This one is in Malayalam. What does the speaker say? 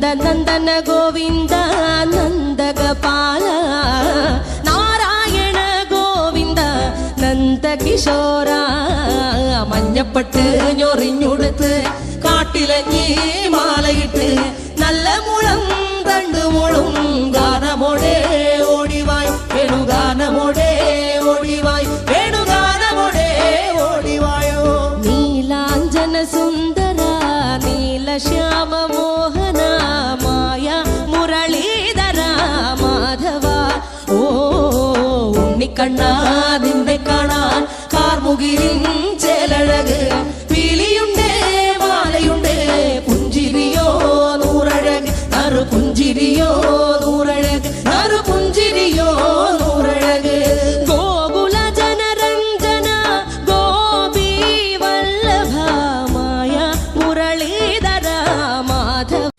നന്ദനന്ദന ഗോവിന്ദ നന്ദഗപാല നാരായണ ഗോവിന്ദ നന്ദകിശോര മഞ്ഞപ്പെട്ട് ഞൊറിഞ്ഞുടുത്ത് കാട്ടിലഞ്ഞി മാലയിട്ട് നല്ല മുളം തണ്ടുമുളും ഗാനമോടെ ഓടിവായ് വേണുഗാനമോടെ ഓടിവായ് വേണുഗാനമോടെ ഓടിവായോ നീലാഞ്ജന സുന്ദര നീലശ്യാമ മോഹന മായ മുരളീധര മാധവ ഓ ഉണ്ണിക്കണ്ണാ നിന്നെ കാണാൻ കാർമുകിലിൻ ചേലഴക് പീലിയുണ്ടേ മാലയുണ്ടേ പുഞ്ചിരിയോ നൂറഴക് നറു പുഞ്ചിരിയോ